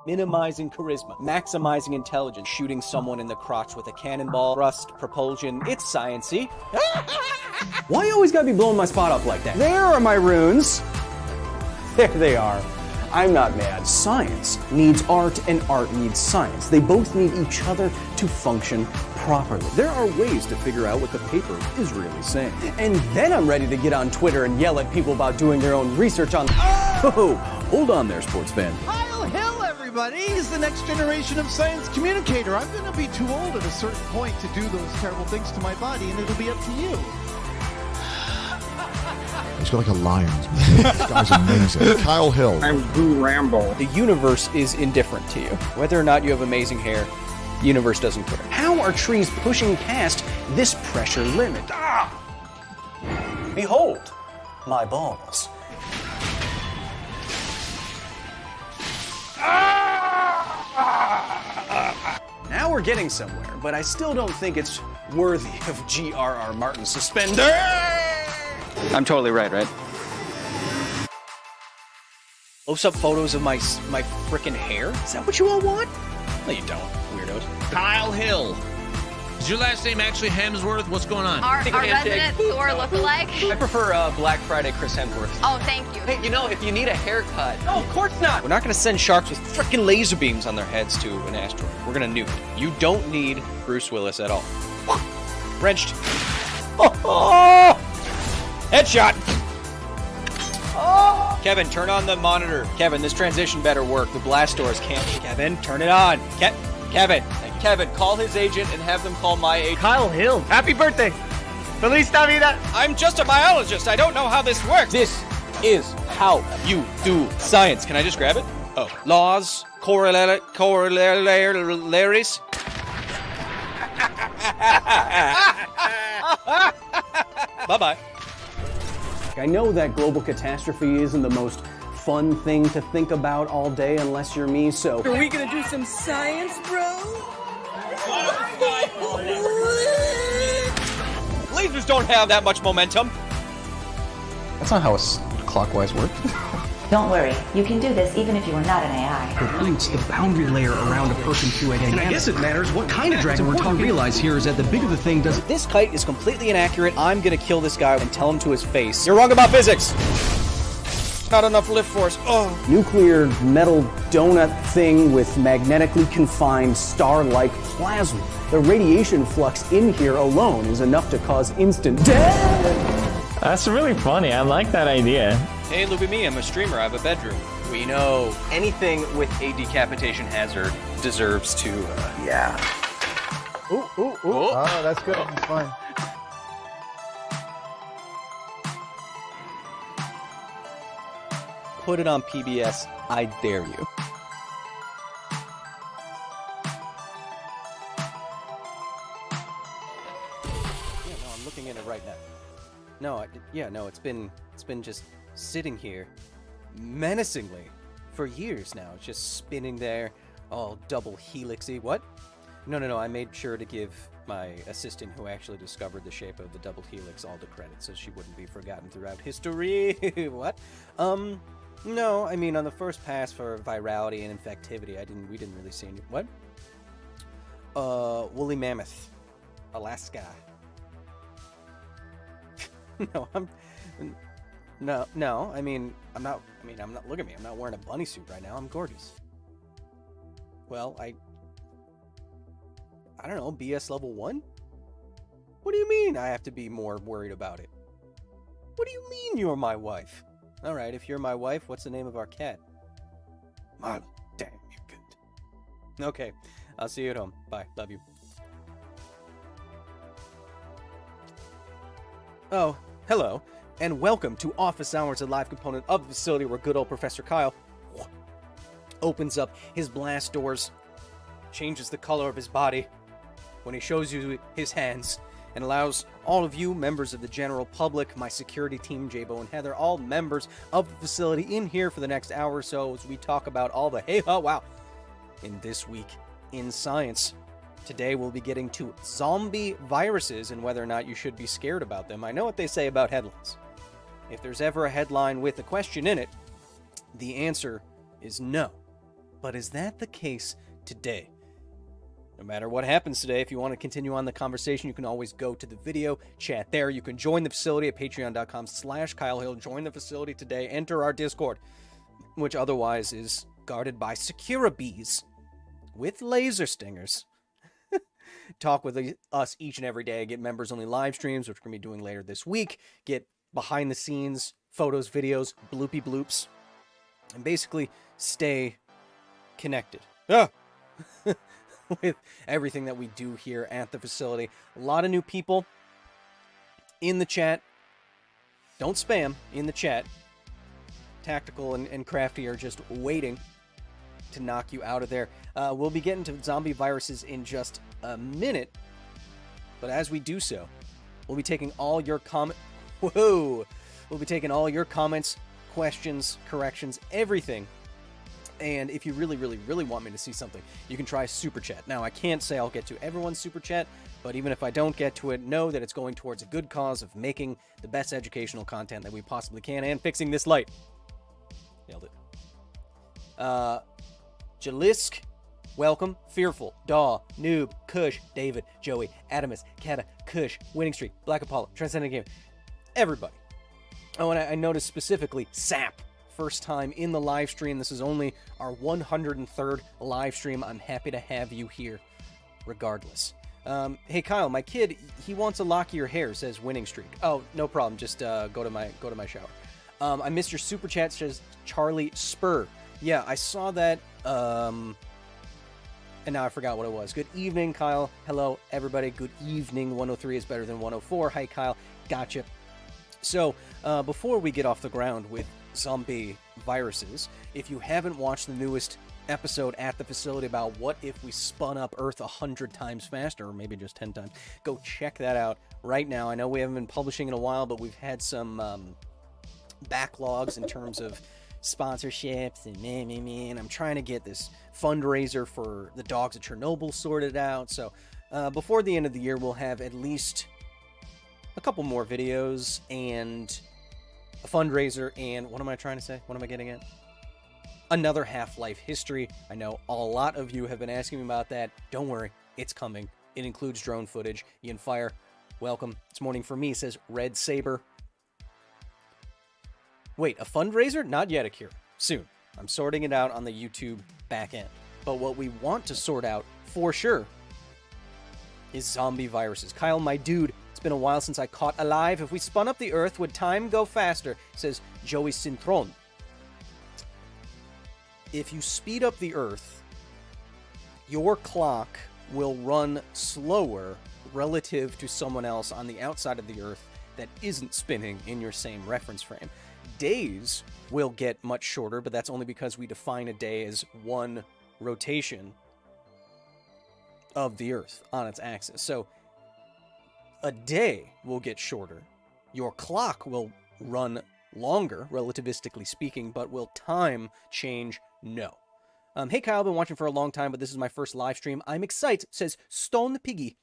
minimizing charisma, maximizing intelligence, shooting someone in the crotch with a cannonball, thrust, propulsion. It's science-y. Why you always gotta be blowing my spot up like that? There are my runes. There they are. I'm not mad. Science needs art and art needs science. They both need each other to function properly. There are ways to figure out what the paper is really saying. And then I'm ready to get on Twitter and yell at people about doing their own research on... Oh, hold on there, sports fan. Kyle Hill, everybody! He's the next generation of science communicator. I'm going to be too old at a certain point to do those terrible things to my body, and it'll be up to you. He's got like a lion's mane. This guy's amazing. Kyle Hill. I'm Boo Rambo. The universe is indifferent to you. Whether or not you have amazing hair, the universe doesn't care. How are trees pushing past this pressure limit? Behold, my balls. Now we're getting somewhere, but I still don't think it's worthy of G.R.R. Martin's suspender. I'm totally right? Post up photos of my frickin' hair? Is that what you all want? No, you don't, weirdos. Kyle Hill. Is your last name actually Hemsworth? What's going on? Our resident Thor lookalike? I prefer Black Friday Chris Hemsworth. Oh, thank you. Hey, you know, if you need a haircut... No, of course not! We're not gonna send sharks with frickin' laser beams on their heads to an asteroid. We're gonna nuke it. You don't need Bruce Willis at all. Wrenched. Oh! Headshot! Oh! Kevin, turn on the monitor. Kevin, this transition better work. The blast doors can't... Kevin, turn it on. Kevin. Kevin, call his agent and have them call my agent. Kyle Hill, happy birthday! Feliz Navidad! I'm just a biologist. I don't know how this works. This is how you do science. Can I just grab it? Oh. Laws, corollaries. Bye-bye. I know that global catastrophe isn't the most fun thing to think about all day unless you're me, so... Are we gonna do some science, bro? Lasers don't have that much momentum. That's not how clockwise works. Don't worry, you can do this even if you are not an AI. It's the boundary layer around a person through a dynamic. And I guess it matters what kind of dragon we're talking. Realize here is that the bigger the thing does. This kite is completely inaccurate. I'm gonna kill this guy and tell him to his face. You're wrong about physics. Not enough lift force. Oh. Nuclear metal donut thing with magnetically confined star-like plasma. The radiation flux in here alone is enough to cause instant death. That's really funny. I like that idea. Hey, look at me. I'm a streamer. I have a bedroom. We know anything with a decapitation hazard deserves to, Yeah. Ooh. Oh, that's good. That's fine. Put it on PBS. I dare you. Yeah, no, I'm looking at it right now. No, it's been just sitting here menacingly for years now. It's just spinning there, all double helixy. What? No, I made sure to give my assistant who actually discovered the shape of the double helix all the credit so she wouldn't be forgotten throughout history. What? No, I mean, on the first pass for virality and infectivity, we didn't really see any... What? Woolly mammoth. Alaska. No, I mean, I'm not, look at me, I'm not wearing a bunny suit right now, I'm gorgeous. Well, I don't know, BS level 1? What do you mean I have to be more worried about it? What do you mean you're my wife? Alright, if you're my wife, what's the name of our cat? Marla. Damn, you're good. Okay, I'll see you at home. Bye, love you. Oh, hello, and welcome to Office Hours, a live component of the facility where good old Professor Kyle opens up his blast doors, changes the color of his body when he shows you his hands, and allows all of you, members of the general public, my security team, J-Bo and Heather, all members of the facility in here for the next hour or so as we talk about all the hey-ho-wow in This Week in Science. Today we'll be getting to zombie viruses and whether or not you should be scared about them. I know what they say about headlines. If there's ever a headline with a question in it, the answer is no. But is that the case today? No matter what happens today, if you want to continue on the conversation, you can always go to the video chat there. You can join the facility at patreon.com/Kyle Hill. Join the facility today. Enter our Discord, which otherwise is guarded by Securabees with laser stingers. Talk with us each and every day. Get members-only live streams, which we're going to be doing later this week. Get behind-the-scenes photos, videos, bloopy bloops, and basically stay connected. With everything that we do here at the facility. A lot of new people in the chat. Don't spam in the chat. Tactical and Crafty are just waiting to knock you out of there. We'll be getting to zombie viruses in just a minute, but as we do so, we'll be taking all your We'll be taking all your comments, questions, corrections, everything. And if you really, really, really want me to see something, you can try Super Chat. Now, I can't say I'll get to everyone's Super Chat, but even if I don't get to it, know that it's going towards a good cause of making the best educational content that we possibly can and fixing this light. Nailed it. Jalisk, welcome. Fearful, Daw, Noob, Kush, David, Joey, Adamus, Kata, Kush, Winning Streak, Black Apollo, Transcendent Game. Everybody. Oh, and I noticed specifically Sap. First time in the live stream. This is only our 103rd live stream. I'm happy to have you here regardless. Hey Kyle, my kid, he wants a lockier hair, says Winning Streak. Oh, no problem. Just go to my shower. I missed your super chat, says Charlie Spur. Yeah, I saw that and now I forgot what it was. Good evening, Kyle. Hello everybody. Good evening. 103 is better than 104. Hi Kyle. Gotcha. So, before we get off the ground with zombie viruses, if you haven't watched the newest episode at the facility about what if we spun up Earth 100 times faster, or maybe just 10 times, go check that out right now. I know we haven't been publishing in a while, but we've had some backlogs in terms of sponsorships and I'm trying to get this fundraiser for the dogs at Chernobyl sorted out. So before the end of the year, we'll have at least a couple more videos and a fundraiser, and what am I trying to say? What am I getting at? Another Half-Life history. I know a lot of you have been asking me about that. Don't worry, it's coming. It includes drone footage. Ian Fire, welcome. It's morning for me, says Red Saber. Wait, a fundraiser? Not yet, Akira. Soon. I'm sorting it out on the YouTube back end. But what we want to sort out, for sure, is zombie viruses. Kyle, my dude, it's been a while since I caught alive. If we spun up the Earth, would time go faster? Says Joey Sintron. If you speed up the Earth, your clock will run slower relative to someone else on the outside of the Earth that isn't spinning in your same reference frame. Days will get much shorter, but that's only because we define a day as one rotation of the Earth on its axis. So a day will get shorter. Your clock will run longer, relativistically speaking, but will time change? No. Hey Kyle, I've been watching for a long time, but this is my first live stream. I'm excited, says Stone Piggy.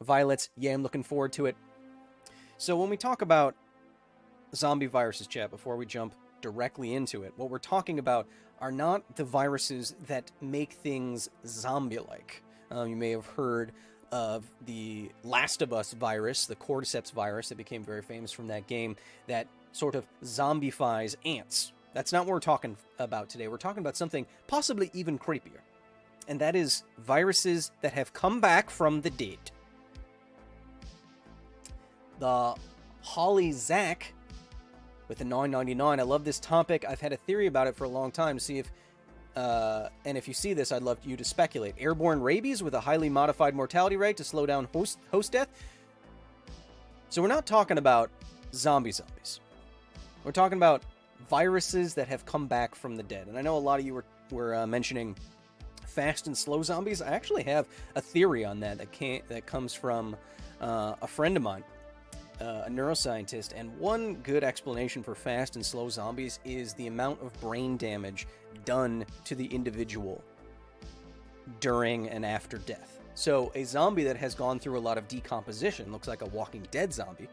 Violets, yeah, I'm looking forward to it. So when we talk about zombie viruses, chat, before we jump directly into it, what we're talking about are not the viruses that make things zombie-like. You may have heard of the Last of Us virus, the cordyceps virus that became very famous from that game, that sort of zombifies ants. That's not what we're talking about today. We're talking about something possibly even creepier, and that is viruses that have come back from the dead. The Holly Zach with the 9.99. I love this topic. I've had a theory about it for a long time to see if and if you see this, I'd love you to speculate. Airborne rabies with a highly modified mortality rate to slow down host death. So we're not talking about zombies. We're talking about viruses that have come back from the dead. And I know a lot of you were mentioning fast and slow zombies. I actually have a theory on that that comes from a friend of mine, a neuroscientist, and one good explanation for fast and slow zombies is the amount of brain damage done to the individual during and after death. So a zombie that has gone through a lot of decomposition looks like a Walking Dead zombie.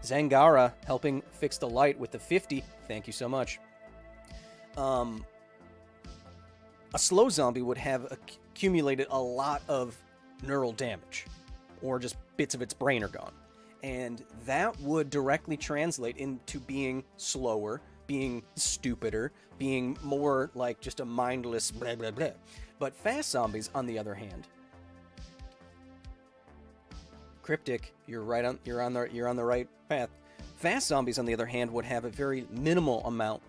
Zangara helping fix the light with the 50. Thank you so much. a slow zombie would have accumulated a lot of neural damage, or just bits of its brain are gone. And that would directly translate into being slower, being stupider, being more like just a mindless blah blah blah. But fast zombies, on the other hand, Cryptic, you're on the right path. Fast zombies, on the other hand, would have a very minimal amount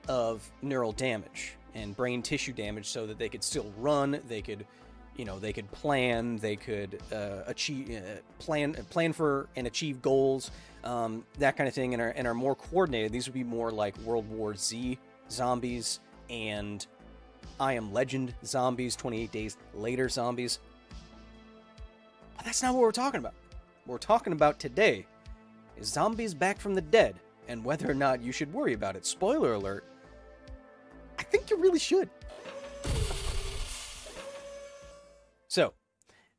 of neural damage and brain tissue damage, so that they could still run, they could plan, they could plan for and achieve goals, that kind of thing, and are more coordinated. These would be more like World War Z zombies and I Am Legend zombies, 28 Days Later zombies. But that's not what we're talking about. What we're talking about today is zombies back from the dead, and whether or not you should worry about it. Spoiler alert, I think you really should. So,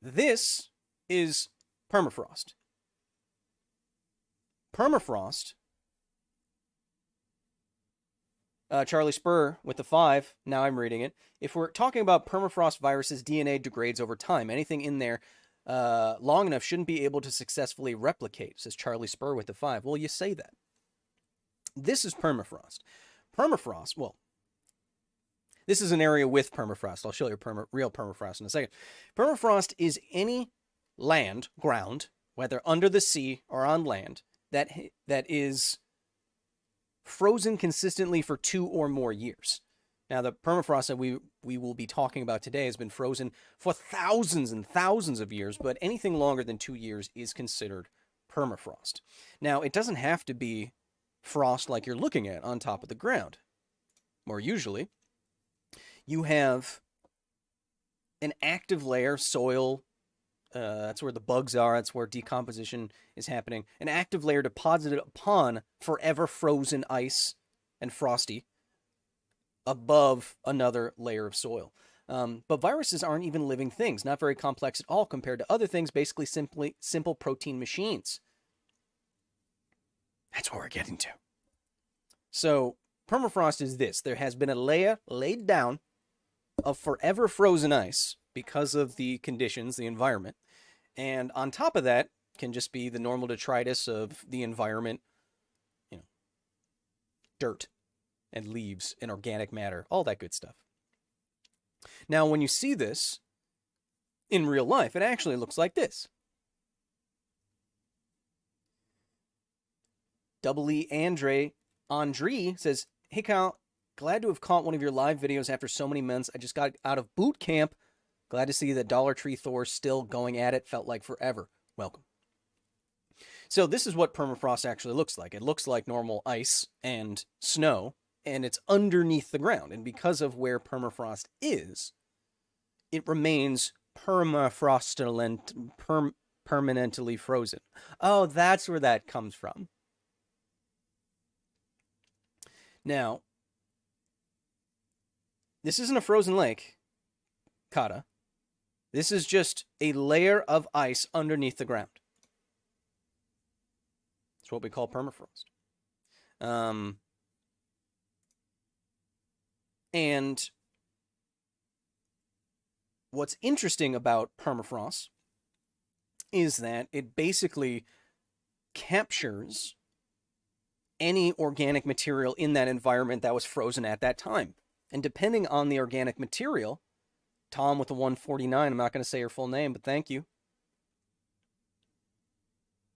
this is permafrost. Permafrost, Charlie Spur with the 5, now I'm reading it. If we're talking about permafrost viruses, DNA degrades over time. Anything in there long enough shouldn't be able to successfully replicate, says Charlie Spur with the 5. Well, you say that. This is permafrost. Permafrost, well, this is an area with permafrost. I'll show you real permafrost in a second. Permafrost is any ground, whether under the sea or on land, that is frozen consistently for 2 or more years. Now, the permafrost that we will be talking about today has been frozen for thousands and thousands of years, but anything longer than 2 years is considered permafrost. Now, it doesn't have to be frost like you're looking at on top of the ground. More usually, you have an active layer, soil, that's where the bugs are, that's where decomposition is happening, an active layer deposited upon forever frozen ice and frosty above another layer of soil. But viruses aren't even living things, not very complex at all compared to other things, basically simple protein machines. That's what we're getting to. So, permafrost is this. There has been a layer laid down of forever frozen ice because of the conditions, the environment. And on top of that can just be the normal detritus of the environment, dirt and leaves and organic matter, all that good stuff. Now, when you see this in real life, it actually looks like this. Andre says, "Hey, Kyle, glad to have caught one of your live videos after so many months. I just got out of boot camp. Glad to see the Dollar Tree Thor still going at it. Felt like forever. Welcome." So this is what permafrost actually looks like. It looks like normal ice and snow, and it's underneath the ground. And because of where permafrost is, it remains permanently frozen. Oh, that's where that comes from. Now, this isn't a frozen lake, Kata. This is just a layer of ice underneath the ground. It's what we call permafrost. And what's interesting about permafrost is that it basically captures any organic material in that environment that was frozen at that time. And depending on the organic material, Tom with the 149, I'm not going to say her full name, but thank you.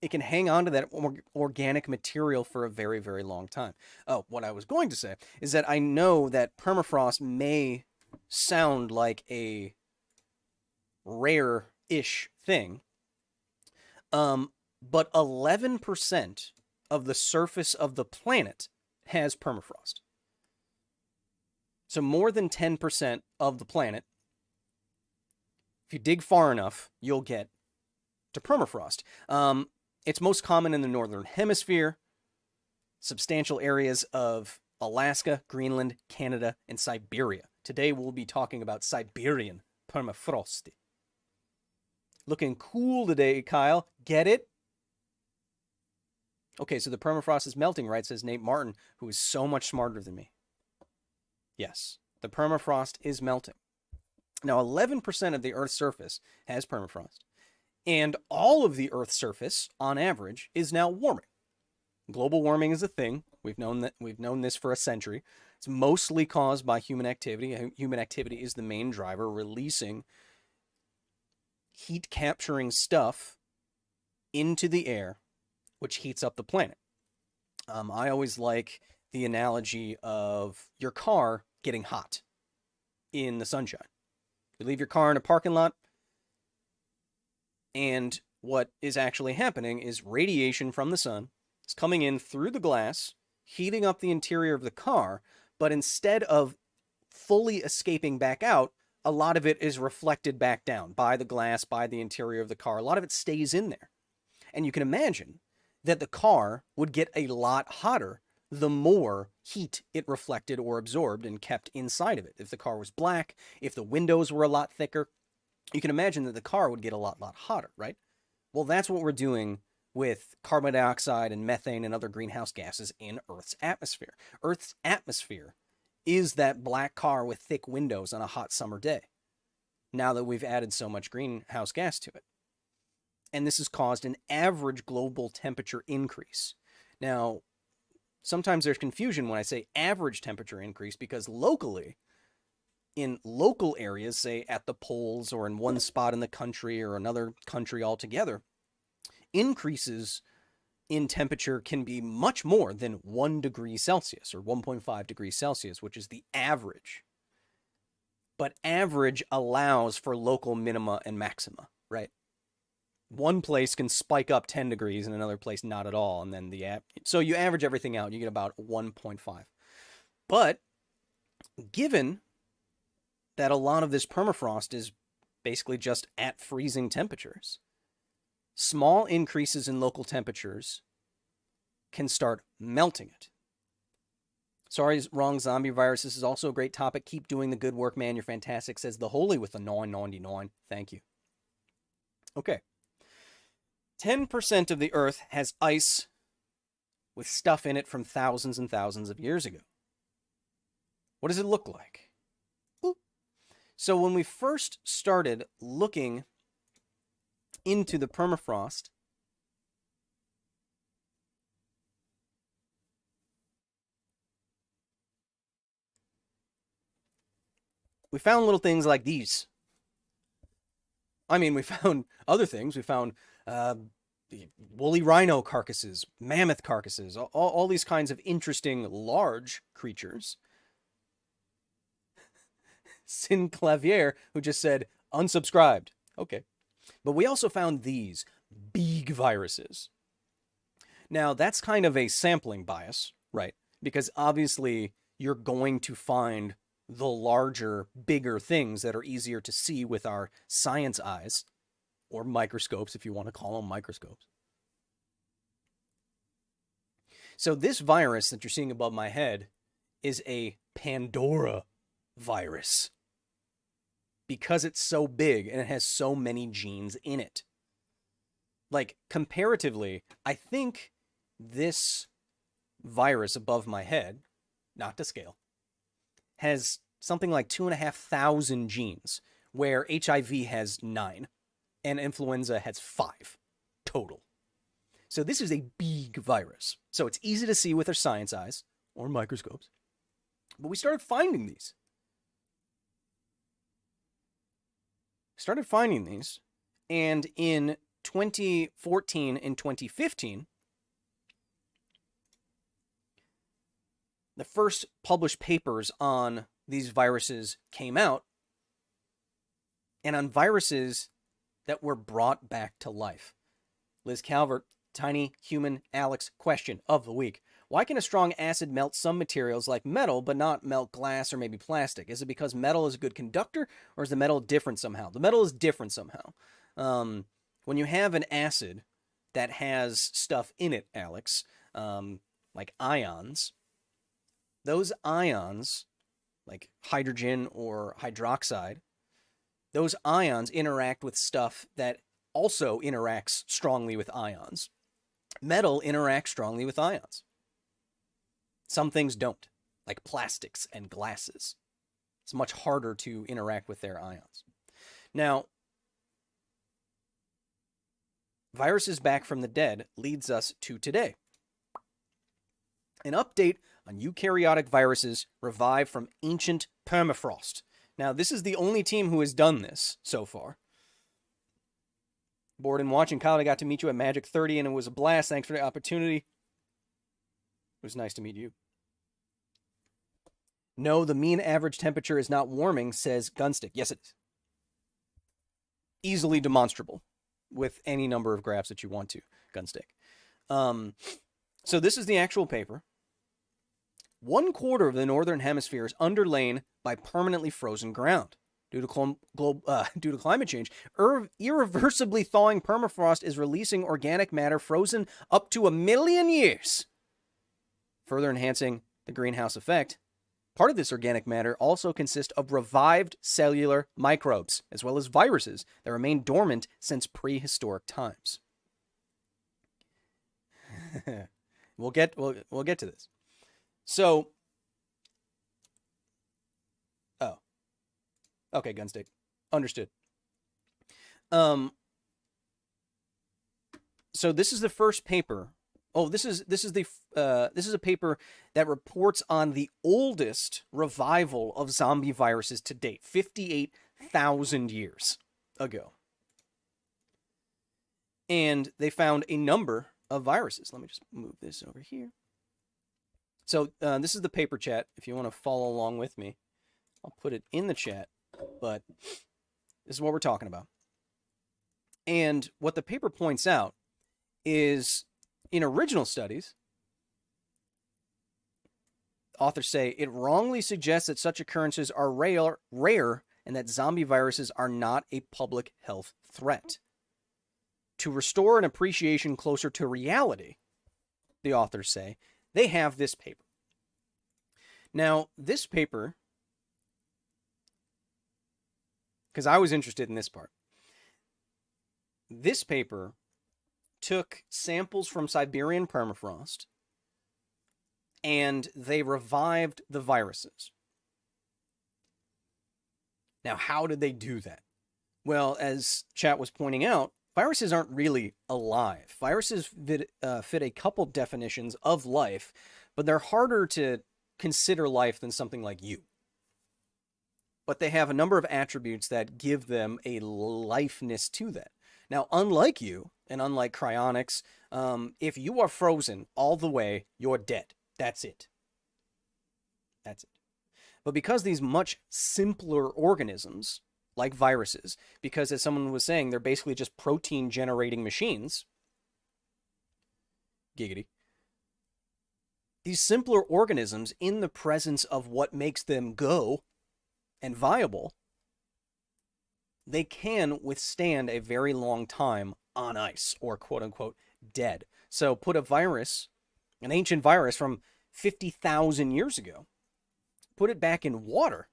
It can hang on to that organic material for a very, very long time. Oh, what I was going to say is that I know that permafrost may sound like a rare-ish thing, but 11% of the surface of the planet has permafrost. So more than 10% of the planet, if you dig far enough, you'll get to permafrost. It's most common in the northern hemisphere, substantial areas of Alaska, Greenland, Canada, and Siberia. Today we'll be talking about Siberian permafrost. Looking cool today, Kyle. Get it? Okay, so the permafrost is melting, right? Says Nate Martin, who is so much smarter than me. Yes, the permafrost is melting. Now, 11% of the Earth's surface has permafrost, and all of the Earth's surface, on average, is now warming. Global warming is a thing. We've known this for a century. It's mostly caused by human activity. Human activity is the main driver, releasing heat-capturing stuff into the air, which heats up the planet. I always like the analogy of your car getting hot in the sunshine. You leave your car in a parking lot, and what is actually happening is radiation from the sun is coming in through the glass, heating up the interior of the car, but instead of fully escaping back out, a lot of it is reflected back down by the glass, by the interior of the car. A lot of it stays in there. And you can imagine that the car would get a lot hotter the more heat it reflected or absorbed and kept inside of it. If the car was black, if the windows were a lot thicker, you can imagine that the car would get a lot hotter, right? Well, that's what we're doing with carbon dioxide and methane and other greenhouse gases in Earth's atmosphere. Earth's atmosphere is that black car with thick windows on a hot summer day, now that we've added so much greenhouse gas to it. And this has caused an average global temperature increase. Now, sometimes there's confusion when I say average temperature increase, because locally, in local areas, say at the poles or in one spot in the country or another country altogether, increases in temperature can be much more than 1 degree Celsius or 1.5 degrees Celsius, which is the average. But average allows for local minima and maxima, right? One place can spike up 10 degrees and another place not at all. And then so you average everything out, you get about 1.5. But given that a lot of this permafrost is basically just at freezing temperatures, small increases in local temperatures can start melting it. Sorry, wrong zombie virus. This is also a great topic. Keep doing the good work, man. You're fantastic, says the Holy with the 999. Thank you. Okay. 10% of the Earth has ice with stuff in it from thousands and thousands of years ago. What does it look like? Boop. So when we first started looking into the permafrost, we found little things like these. I mean, we found other things. We found woolly rhino carcasses, mammoth carcasses, all these kinds of interesting large creatures. Sin Clavier, who just said, unsubscribed. Okay. But we also found these big viruses. Now, that's kind of a sampling bias, right? Because obviously you're going to find the larger, bigger things that are easier to see with our science eyes, or microscopes, if you want to call them microscopes. So this virus that you're seeing above my head is a Pandora virus, because it's so big and it has so many genes in it. Like, comparatively, I think this virus above my head, not to scale, has something like 2,500 genes, where HIV has 9 and influenza has 5 total. So this is a big virus. So it's easy to see with our science eyes or microscopes. But we started finding these. And in 2014 and 2015, the first published papers on these viruses came out, and on viruses that were brought back to life. Liz Calvert, Tiny Human Alex, question of the week. Why can a strong acid melt some materials like metal, but not melt glass or maybe plastic? Is it because metal is a good conductor, or is the metal different somehow? The metal is different somehow. When you have an acid that has stuff in it, Alex, like ions, those ions, like hydrogen or hydroxide, those ions interact with stuff that also interacts strongly with ions. Metal interacts strongly with ions. Some things don't, like plastics and glasses. It's much harder to interact with their ions. Now, viruses back from the dead leads us to today. An update on eukaryotic viruses revived from ancient permafrost. Now, this is the only team who has done this so far. Bored and watching, Kyle, I got to meet you at Magic 30, and it was a blast. Thanks for the opportunity. It was nice to meet you. No, the mean average temperature is not warming, says Gunstick. Yes, it is. Easily demonstrable with any number of graphs that you want to, Gunstick. So this is the actual paper. 1/4 of the northern hemisphere is underlain by permanently frozen ground. Due to climate change, irreversibly thawing permafrost is releasing organic matter frozen up to 1 million years, further enhancing the greenhouse effect. Part of this organic matter also consists of revived cellular microbes, as well as viruses that remain dormant since prehistoric times. We'll get to this. So, okay, Gunstick, understood. So this is the first paper. Oh, this is a paper that reports on the oldest revival of zombie viruses to date, 58,000 years ago. And they found a number of viruses. Let me just move this over here. So this is the paper chat. If you want to follow along with me, I'll put it in the chat. But this is what we're talking about. And what the paper points out is, in original studies, authors say it wrongly suggests that such occurrences are rare and that zombie viruses are not a public health threat. To restore an appreciation closer to reality, the authors say, they have this paper. Now, this paper, because I was interested in this part, this paper took samples from Siberian permafrost and they revived the viruses. Now, how did they do that? Well, as chat was pointing out, viruses aren't really alive. Viruses fit a couple definitions of life, but they're harder to consider life than something like you. But they have a number of attributes that give them a lifeness to that. Now, unlike you, and unlike cryonics, if you are frozen all the way, you're dead. That's it. That's it. But because these much simpler organisms, like viruses, because as someone was saying, they're basically just protein-generating machines, giggity, these simpler organisms, in the presence of what makes them go and viable, they can withstand a very long time on ice, or quote-unquote dead. So put a virus, an ancient virus from 50,000 years ago, put it back in water,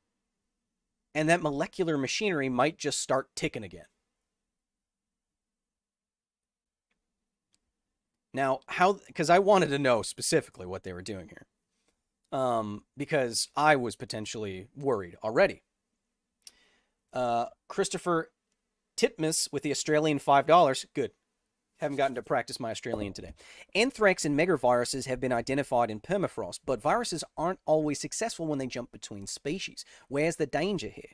and that molecular machinery might just start ticking again. Now, because I wanted to know specifically what they were doing here, because I was potentially worried already. Christopher Titmus with the Australian $5. Good. Haven't gotten to practice my Australian today. Anthrax and megaviruses have been identified in permafrost, but viruses aren't always successful when they jump between species. Where's the danger here?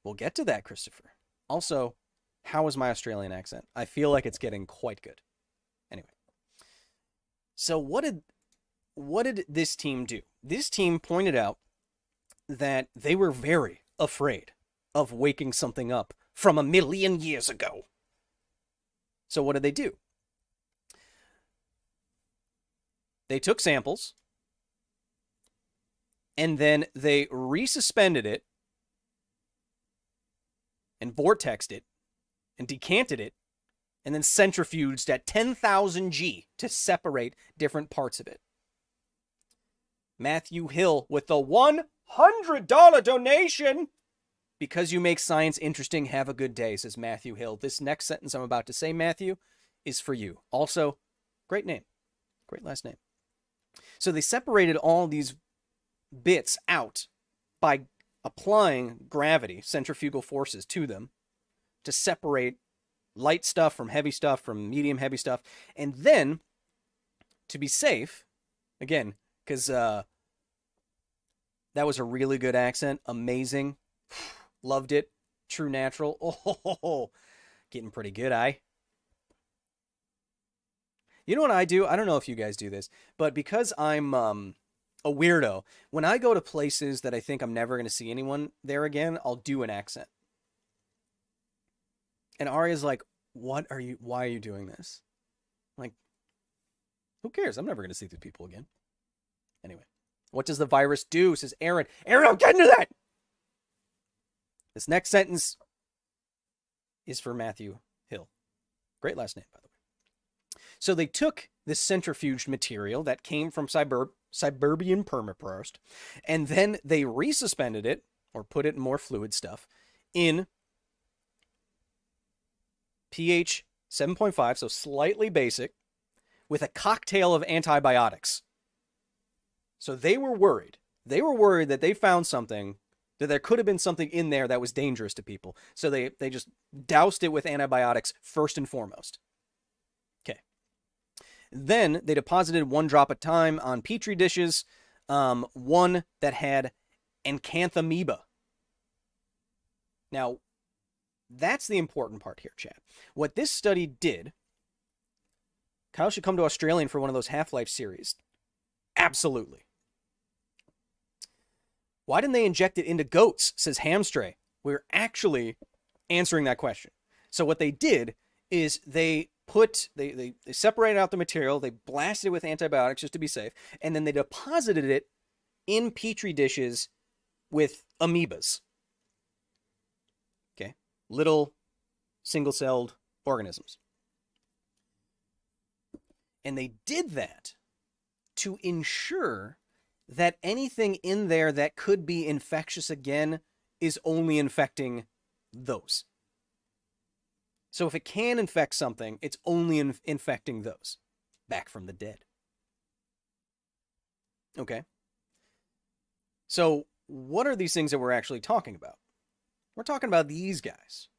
We'll get to that, Christopher. Also, how is my Australian accent? I feel like it's getting quite good. Anyway. So what did this team do? This team pointed out that they were very afraid of waking something up from 1 million years ago. So what did they do? They took samples and then they resuspended it and vortexed it and decanted it and then centrifuged at 10,000 G to separate different parts of it. Matthew Hill with the $100 donation. Because you make science interesting, have a good day, says Matthew Hill. This next sentence I'm about to say, Matthew, is for you. Also, great name. Great last name. So they separated all these bits out by applying gravity, centrifugal forces to them to separate light stuff from heavy stuff, from medium heavy stuff. And then, to be safe, again, because that was a really good accent. Amazing. Loved it. True natural. Oh, getting pretty good, You know what I do? I don't know if you guys do this, but because I'm a weirdo, when I go to places that I think I'm never going to see anyone there again, I'll do an accent. And Arya's like, why are you doing this? I'm like, who cares? I'm never going to see these people again. Anyway, what does the virus do? Says Aaron. Aaron, I'm getting to that. This next sentence is for Matthew Hill. Great last name, by the way. So they took this centrifuged material that came from Siberian permafrost, and then they resuspended it, or put it in more fluid stuff, in pH 7.5, so slightly basic, with a cocktail of antibiotics. So they were worried. They were worried that they found something, that there could have been something in there that was dangerous to people. So they just doused it with antibiotics first and foremost. Okay. Then they deposited 1 drop at a time on Petri dishes, one that had Acanthamoeba. Now, that's the important part here, chat. What this study did, Kyle should come to Australian for one of those Half-Life series. Absolutely. Why didn't they inject it into goats, says Hamstray. We're actually answering that question. So what they did is they separated out the material, they blasted it with antibiotics just to be safe, and then they deposited it in Petri dishes with amoebas. Okay? Little single-celled organisms. And they did that to ensure that anything in there that could be infectious again is only infecting those. So if it can infect something, it's only infecting those. Back from the dead. Okay. So what are these things that we're actually talking about? We're talking about these guys.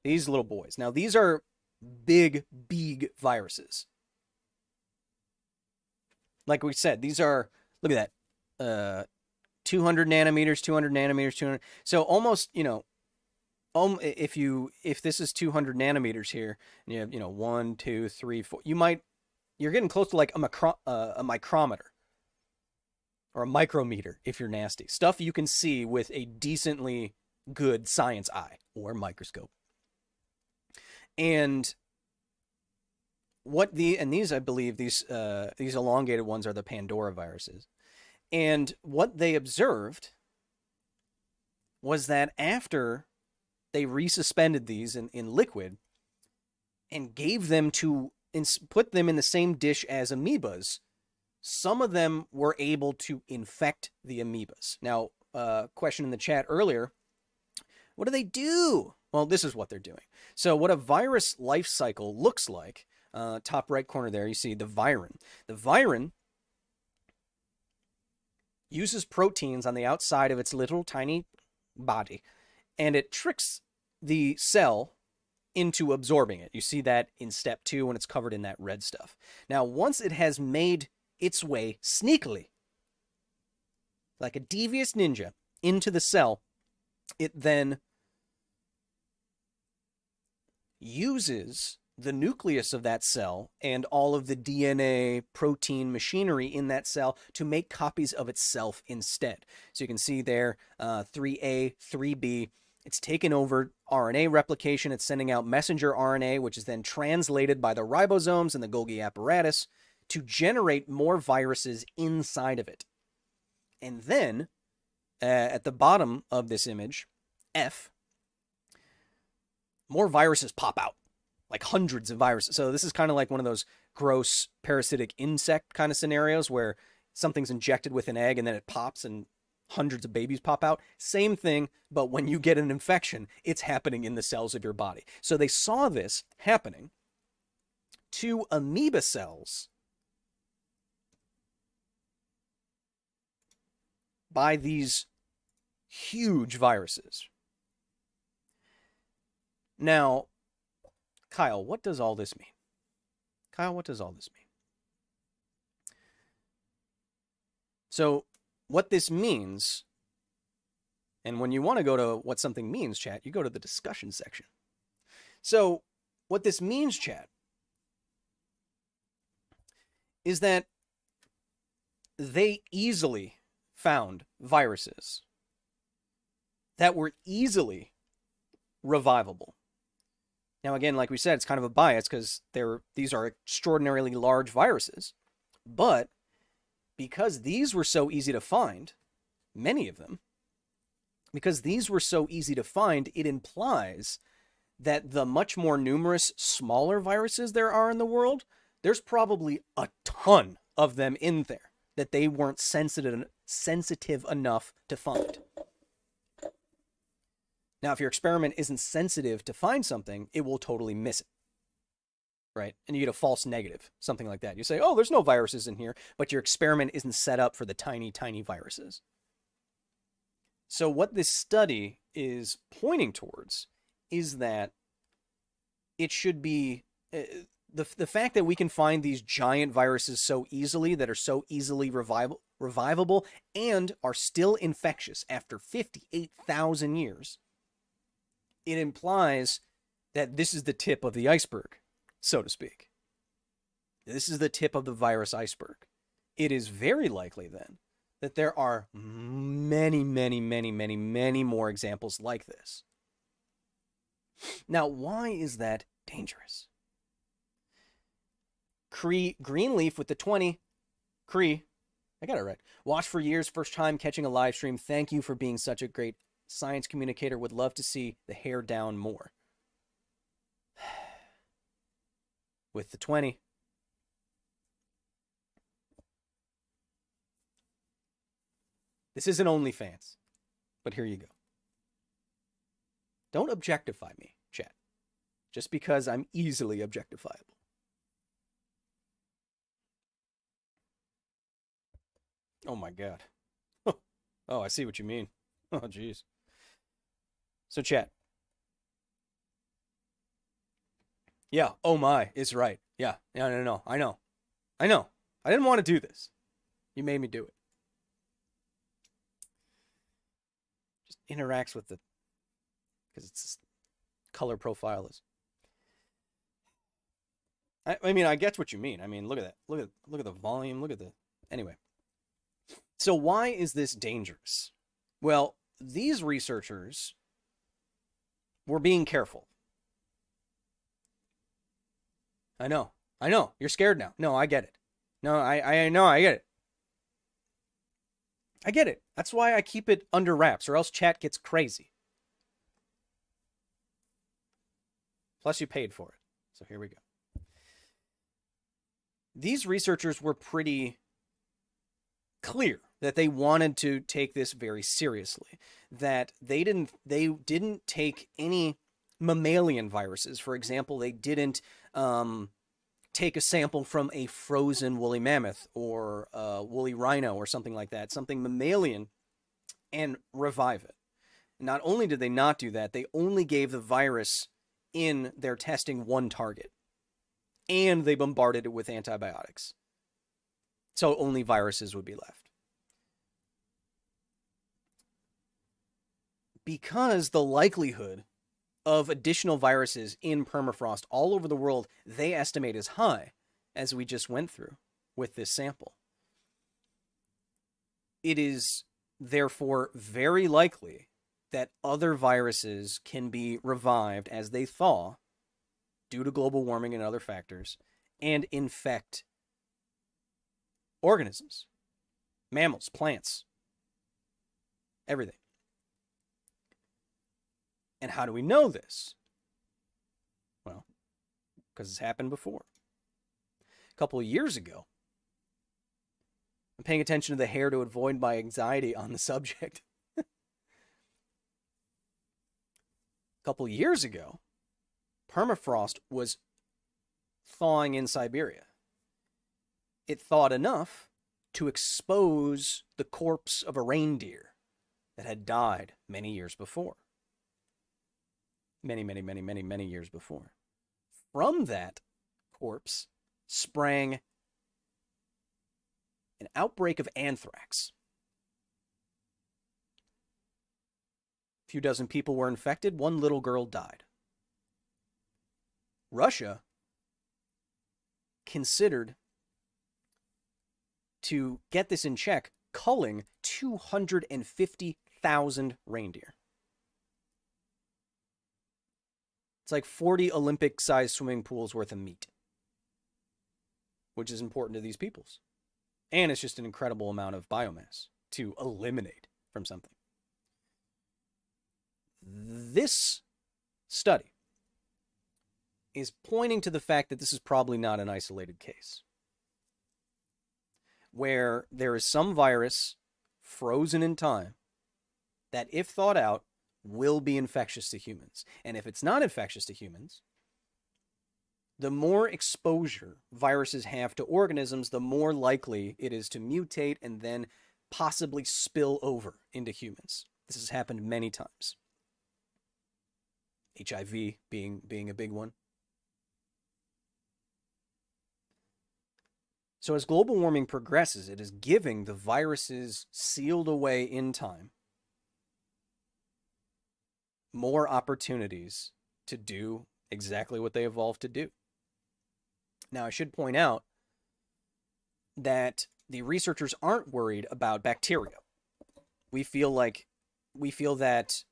These little boys. Now, these are big viruses. Like we said, these are, look at that, 200 nanometers, 200 nanometers, 200. So almost, if this is 200 nanometers here, and you have, 1, 2, 3, 4, you're getting close to like a micrometer or a micrometer if you're nasty. Stuff you can see with a decently good science eye or microscope. And these, I believe, these elongated ones are the Pandora viruses. And what they observed was that after they resuspended these in liquid and gave them put them in the same dish as amoebas, some of them were able to infect the amoebas. Now, question in the chat earlier, what do they do? Well, this is what they're doing. So what a virus life cycle looks like, top right corner there, you see the virin. The virin uses proteins on the outside of its little tiny body, and it tricks the cell into absorbing it. You see that in step 2 when it's covered in that red stuff. Now, once it has made its way sneakily, like a devious ninja, into the cell, it then uses the nucleus of that cell and all of the DNA protein machinery in that cell to make copies of itself instead. So you can see there, 3A, 3B, it's taken over RNA replication. It's sending out messenger RNA, which is then translated by the ribosomes and the Golgi apparatus to generate more viruses inside of it. And then, at the bottom of this image, F, more viruses pop out. Like hundreds of viruses. So this is kind of like one of those gross parasitic insect kind of scenarios where something's injected with an egg and then it pops and hundreds of babies pop out. Same thing, but when you get an infection, it's happening in the cells of your body. So they saw this happening to amoeba cells by these huge viruses. Now, Kyle, what does all this mean? Kyle, what does all this mean? So, what this means, and when you want to go to what something means, chat, you go to the discussion section. So, what this means, chat, is that they easily found viruses that were easily revivable. Now, again, like we said, it's kind of a bias because these are extraordinarily large viruses. But because these were so easy to find, many of them, because these were so easy to find, it implies that the much more numerous smaller viruses there are in the world, there's probably a ton of them in there that they weren't sensitive enough to find. Now, if your experiment isn't sensitive to find something, it will totally miss it, right? And you get a false negative, something like that. You say, oh, there's no viruses in here, but your experiment isn't set up for the tiny, tiny viruses. So what this study is pointing towards is that it should be the fact that we can find these giant viruses so easily, that are so easily revivable and are still infectious after 58,000 years. It implies that this is the tip of the iceberg, so to speak. This is the tip of the virus iceberg. It is very likely then that there are many, many, many, many, many more examples like this. Now, why is that dangerous? Greenleaf with the 20. Cree, I got it right. Watch for years, first time catching a live stream. Thank you for being such a great science communicator. Would love to see the hair down more. With the 20. This isn't OnlyFans, but here you go. Don't objectify me, chat, just because I'm easily objectifiable. Oh my God. Oh, I see what you mean. Oh, geez. So, chat. Yeah, oh my is right. Yeah, no. I know. I didn't want to do this. You made me do it. Just interacts with the, because it's color profile is. I mean, I get what you mean. I mean, look at that. Look at the volume. Look at the. Anyway. So why is this dangerous? Well, these researchers were being careful. I know. You're scared now. No, I get it. No, I know. I get it. I get it. That's why I keep it under wraps, or else chat gets crazy. Plus, you paid for it. So here we go. These researchers were pretty clear that they wanted to take this very seriously. That they didn't take any mammalian viruses. For example, they didn't take a sample from a frozen woolly mammoth or a woolly rhino or something like that, something mammalian, and revive it. Not only did they not do that, they only gave the virus in their testing one target, and they bombarded it with antibiotics. So only viruses would be left. Because the likelihood of additional viruses in permafrost all over the world, they estimate is high, as we just went through with this sample. It is therefore very likely that other viruses can be revived as they thaw due to global warming and other factors and infect organisms, mammals, plants, everything. And how do we know this? Well, because it's happened before. A couple of years ago, I'm paying attention to the hair to avoid my anxiety on the subject. A couple of years ago, permafrost was thawing in Siberia. It thawed enough to expose the corpse of a reindeer that had died many years before. Many years before. From that corpse sprang an outbreak of anthrax. A few dozen people were infected. One little girl died. Russia considered, to get this in check, culling 250,000 reindeer. It's like 40 Olympic-sized swimming pools worth of meat, which is important to these peoples. And it's just an incredible amount of biomass to eliminate from something. This study is pointing to the fact that this is probably not an isolated case, where there is some virus frozen in time that, if thawed out, will be infectious to humans. And if it's not infectious to humans, the more exposure viruses have to organisms, the more likely it is to mutate and then possibly spill over into humans. This has happened many times. HIV being a big one. So as global warming progresses, it is giving the viruses sealed away in time more opportunities to do exactly what they evolved to do. Now, I should point out that the researchers aren't worried about bacteria. We feel that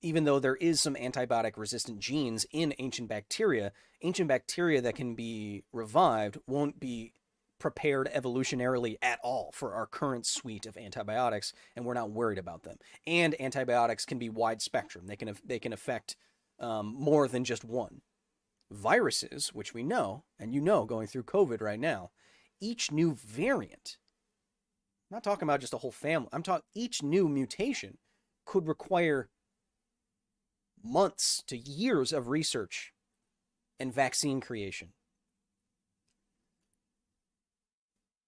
even though there is some antibiotic resistant genes in ancient bacteria that can be revived won't be prepared evolutionarily at all for our current suite of antibiotics, and we're not worried about them. And antibiotics can be wide spectrum. They can affect more than just one. Viruses, which we know, and going through COVID right now, each new variant, I'm not talking about just a whole family, I'm talking each new mutation could require months to years of research and vaccine creation.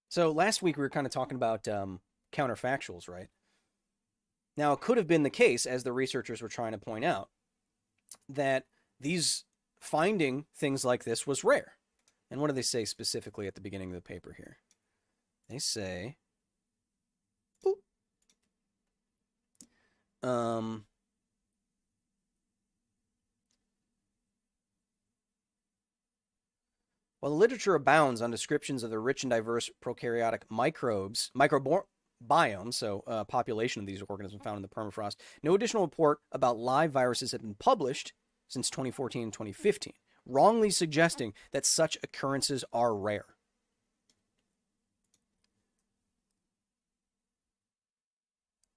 So last week we were kind of talking about counterfactuals, right? Now, it could have been the case, as the researchers were trying to point out, that finding things like this was rare. And what do they say specifically at the beginning of the paper here? They say, while the literature abounds on descriptions of the rich and diverse prokaryotic microbiome, so population of these organisms found in the permafrost, no additional report about live viruses have been published since 2014 and 2015, wrongly suggesting that such occurrences are rare.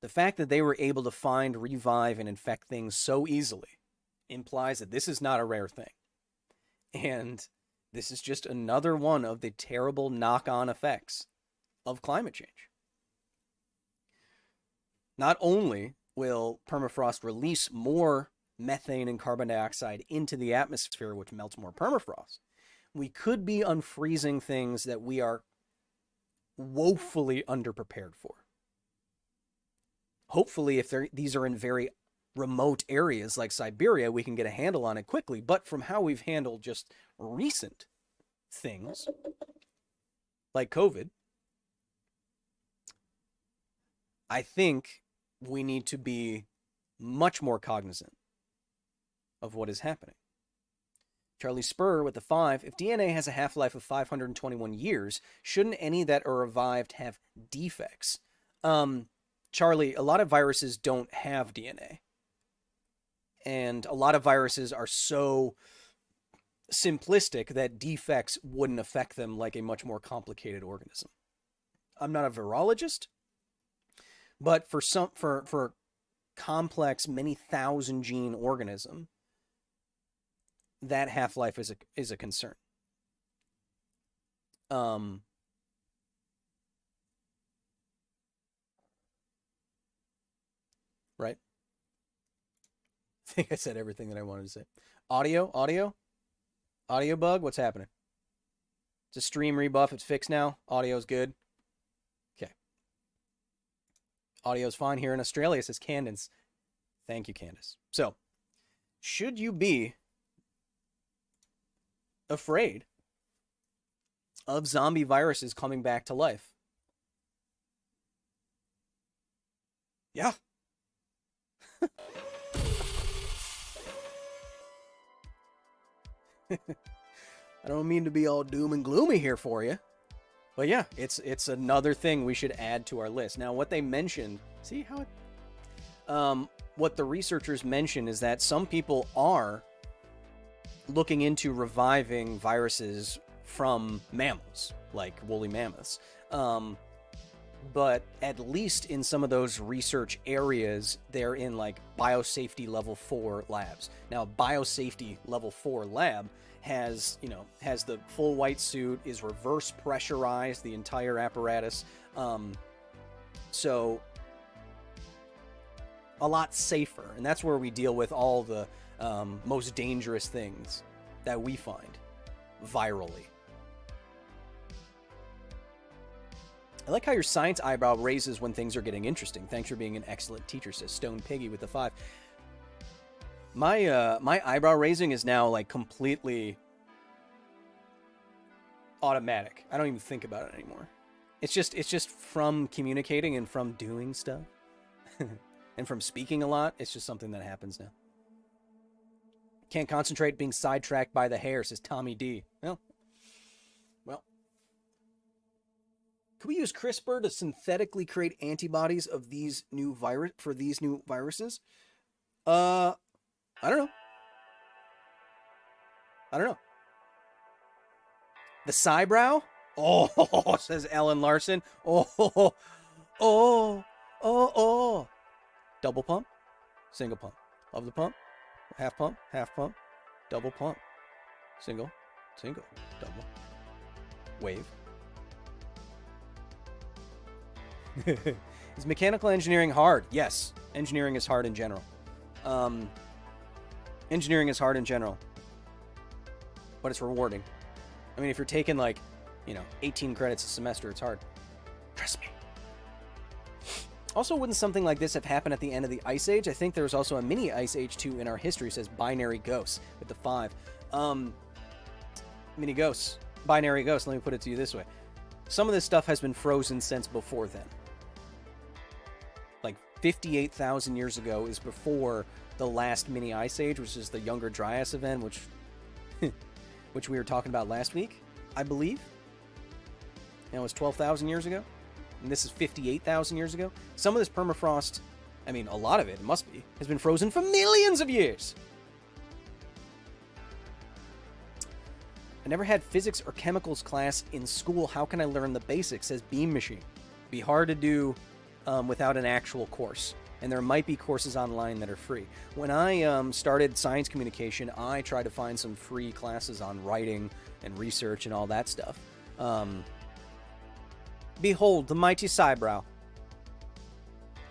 The fact that they were able to find, revive, and infect things so easily implies that this is not a rare thing. And this is just another one of the terrible knock-on effects of climate change. Not only will permafrost release more methane and carbon dioxide into the atmosphere, which melts more permafrost, we could be unfreezing things that we are woefully underprepared for. Hopefully, if these are in very remote areas like Siberia, we can get a handle on it quickly. But from how we've handled just recent things like COVID, I think we need to be much more cognizant of what is happening. Charlie Spur with the 5, if DNA has a half-life of 521 years, shouldn't any that are revived have defects? Charlie, a lot of viruses don't have DNA. And a lot of viruses are so simplistic that defects wouldn't affect them like a much more complicated organism. I'm not a virologist, but for complex, many thousand gene organism, that half-life is a concern. Right? I think I said everything that I wanted to say. Audio bug. What's happening? It's a stream rebuff. It's fixed now. Audio's good. Okay. Audio's fine here in Australia, says Candace. Thank you, Candace. So, should you be afraid of zombie viruses coming back to life? Yeah. I don't mean to be all doom and gloomy here for you. But yeah, it's another thing we should add to our list. Now, what they mentioned, see how it... what the researchers mentioned is that some people are looking into reviving viruses from mammals, like woolly mammoths. But at least in some of those research areas, they're in like biosafety level 4 labs. Now, biosafety level 4 lab has the full white suit, is reverse pressurized, the entire apparatus. So a lot safer. And that's where we deal with all the most dangerous things that we find virally. I like how your science eyebrow raises when things are getting interesting. Thanks for being an excellent teacher, says Stone Piggy with the 5. My eyebrow raising is now like completely automatic. I don't even think about it anymore. It's just from communicating and from doing stuff and from speaking a lot. It's just something that happens now. Can't concentrate, being sidetracked by the hair, says Tommy D. Well. Could we use CRISPR to synthetically create antibodies of these new viruses? I don't know. The Cybrow? Oh, says Ellen Larson. Oh. Double pump, single pump. Of the pump, half pump, double pump. Single, double. Wave. Is mechanical engineering hard? Yes. Engineering is hard in general. Engineering is hard in general. But it's rewarding. I mean, if you're taking 18 credits a semester, it's hard. Trust me. Also, wouldn't something like this have happened at the end of the Ice Age? I think there was also a mini Ice Age 2 in our history, says Binary Ghosts with the 5. Mini Ghosts. Binary Ghosts, let me put it to you this way. Some of this stuff has been frozen since before then. 58,000 years ago is before the last mini Ice Age, which is the Younger Dryas event, which we were talking about last week, I believe. And it was 12,000 years ago. And this is 58,000 years ago. Some of this permafrost, I mean, a lot of it must be, has been frozen for millions of years. I never had physics or chemicals class in school. How can I learn the basics, says Beam Machine. Be hard to do without an actual course. And there might be courses online that are free. When I started science communication, I tried to find some free classes on writing and research and all that stuff. Behold, the mighty Cybrow.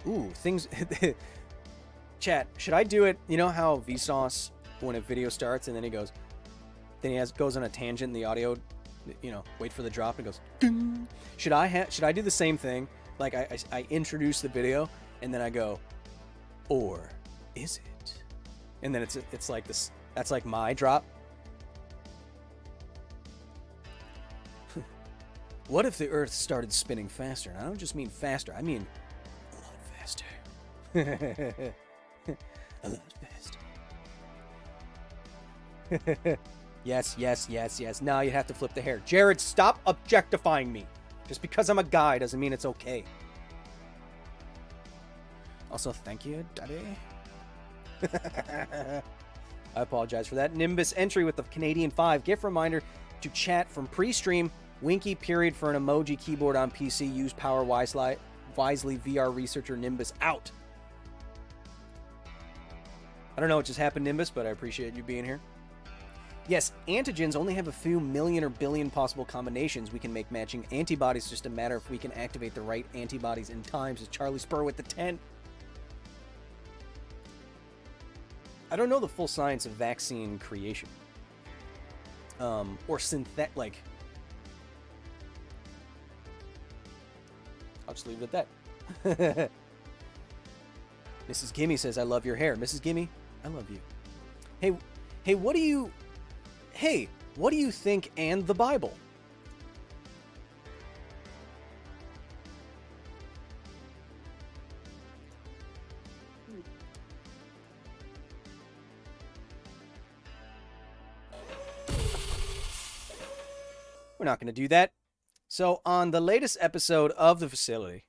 Ooh, things... Chat, should I do it? You know how Vsauce, when a video starts and then he goes... Then he goes on a tangent in the audio, wait for the drop and it goes... Ding. Should I do the same thing? Like, I introduce the video, and then I go, or is it? And then it's like this, that's like my drop. What if the Earth started spinning faster? And I don't just mean faster, I mean a lot faster. A lot faster. Yes. Now you have to flip the hair. Jared, stop objectifying me. Just because I'm a guy doesn't mean it's okay. Also, thank you, Daddy. I apologize for that. Nimbus entry with the Canadian 5. Gift reminder to chat from pre-stream. Winky period for an emoji keyboard on PC. Use power wisely. VR researcher Nimbus out. I don't know what just happened, Nimbus, but I appreciate you being here. Yes, antigens only have a few million or billion possible combinations. We can make matching antibodies. It's just a matter if we can activate the right antibodies in time, says Charlie Spur with the 10. I don't know the full science of vaccine creation. Or synthetic, I'll just leave it at that. Mrs. Gimme says, I love your hair. Mrs. Gimme, I love you. Hey, what do you think and the Bible? We're not going to do that. So on the latest episode of the facility,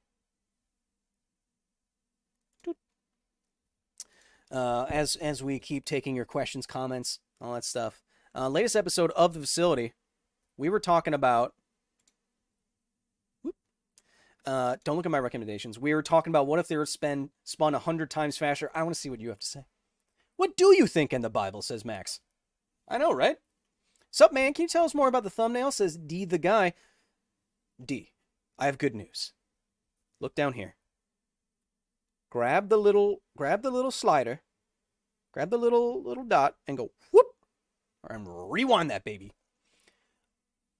as we keep taking your questions, comments, all that stuff, latest episode of the facility, we were talking about. Don't look at my recommendations. We were talking about what if they were spun 100 times faster. I want to see what you have to say. What do you think in the Bible? Says Max. I know, right? Sup, man? Can you tell us more about the thumbnail? Says D the guy. D, I have good news. Look down here. Grab the little slider. Grab the little dot and go whoop, and rewind that baby.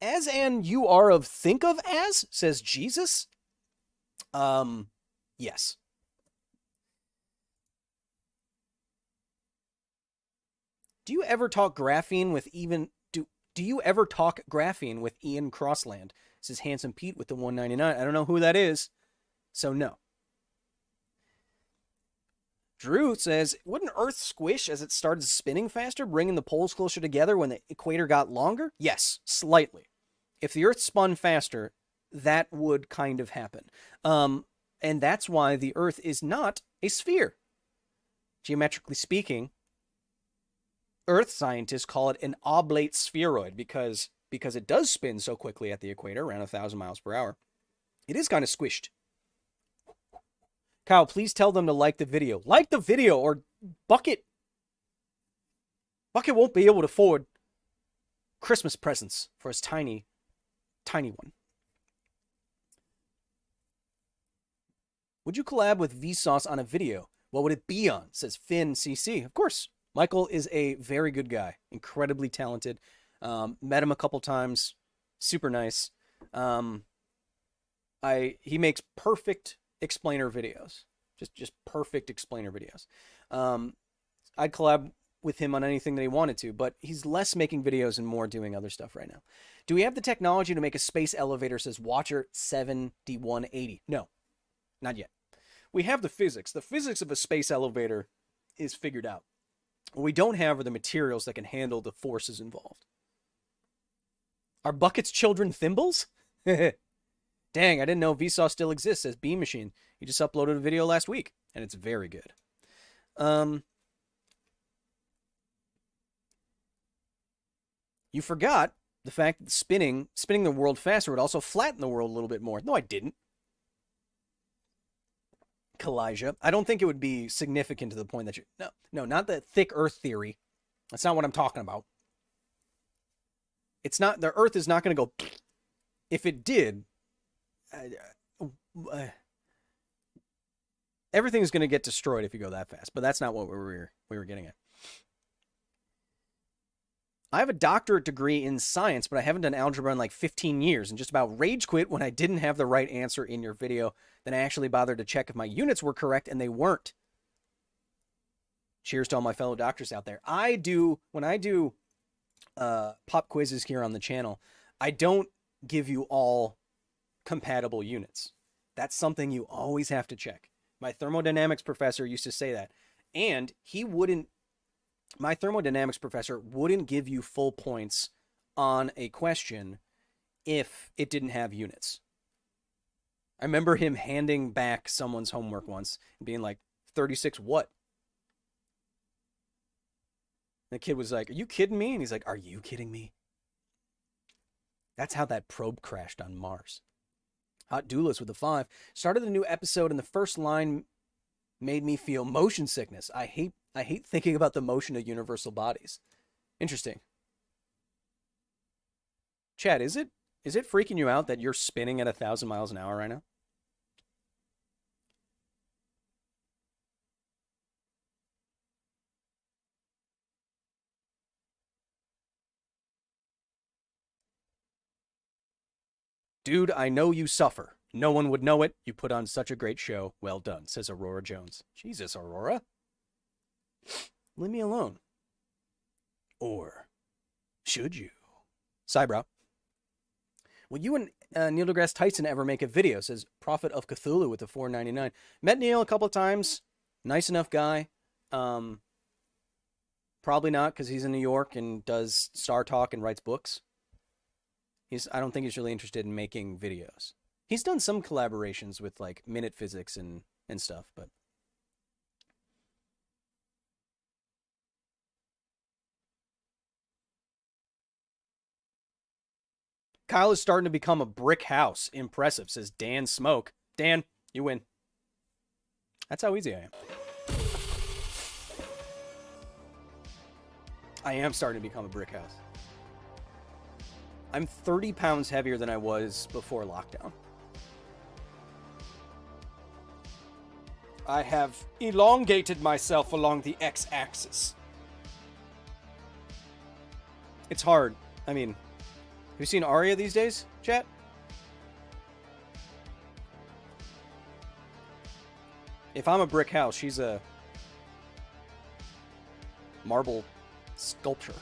As and you are of think of as, says Jesus. Yes. Do you ever talk graphene with Do you ever talk graphene with Ian Crossland? This is Handsome Pete with the 199. I don't know who that is, so no. Drew says, wouldn't Earth squish as it started spinning faster, bringing the poles closer together when the equator got longer? Yes, slightly. If the Earth spun faster, that would kind of happen. And that's why the Earth is not a sphere. Geometrically speaking, Earth scientists call it an oblate spheroid because it does spin so quickly at the equator, around 1,000 miles per hour. It is kind of squished. Kyle, please tell them to like the video. Like the video, or Bucket won't be able to afford Christmas presents for his tiny one. Would you collab with Vsauce on a video? What would it be on? Says Finn CC. Of course. Michael is a very good guy, incredibly talented. Met him a couple times, super nice. He makes perfect explainer videos, just perfect explainer videos. I'd collab with him on anything that he wanted to, but he's less making videos and more doing other stuff right now. Do we have the technology to make a space elevator? Says Watcher 7180. No, not yet. We have the physics. The physics of a space elevator is figured out. What we don't have are the materials that can handle the forces involved. Are Bucket's children thimbles? Dang, I didn't know Vsauce still exists, says Beam Machine. He just uploaded a video last week, and it's very good. You forgot the fact that spinning the world faster would also flatten the world a little bit more. No, I didn't. Kalijah. I don't think it would be significant to the point that you... No, not the thick Earth theory. That's not what I'm talking about. It's not... The Earth is not going to go... If it did... everything's going to get destroyed if you go that fast. But that's not what we were getting at. I have a doctorate degree in science, but I haven't done algebra in like 15 years and just about rage quit when I didn't have the right answer in your video. Then I actually bothered to check if my units were correct, and they weren't. Cheers to all my fellow doctors out there. When I do pop quizzes here on the channel, I don't give you all compatible units. That's something you always have to check. My thermodynamics professor used to say that. And my thermodynamics professor wouldn't give you full points on a question if it didn't have units. I remember him handing back someone's homework once and being like, 36 what? The kid was like, are you kidding me? And he's like, are you kidding me? That's how that probe crashed on Mars. Hot Duelist with a 5. Started a new episode and the first line made me feel motion sickness. I hate thinking about the motion of universal bodies. Interesting. Chad, is it freaking you out that you're spinning at 1,000 miles an hour right now? Dude, I know you suffer. No one would know it. You put on such a great show. Well done, says Aurora Jones. Jesus, Aurora. Leave me alone. Or should you? Cybrow. Will you and Neil deGrasse Tyson ever make a video? Says Prophet of Cthulhu with the $4.99. Met Neil a couple of times. Nice enough guy. Probably not, because he's in New York and does Star Talk and writes books. I don't think he's really interested in making videos. He's done some collaborations with like Minute Physics and stuff, but Kyle is starting to become a brick house. Impressive, says Dan Smoke. Dan, you win. That's how easy I am. I am starting to become a brick house. I'm 30 pounds heavier than I was before lockdown. I have elongated myself along the x-axis. It's hard. I mean, have you seen Arya these days, chat? If I'm a brick house, she's a marble sculpture.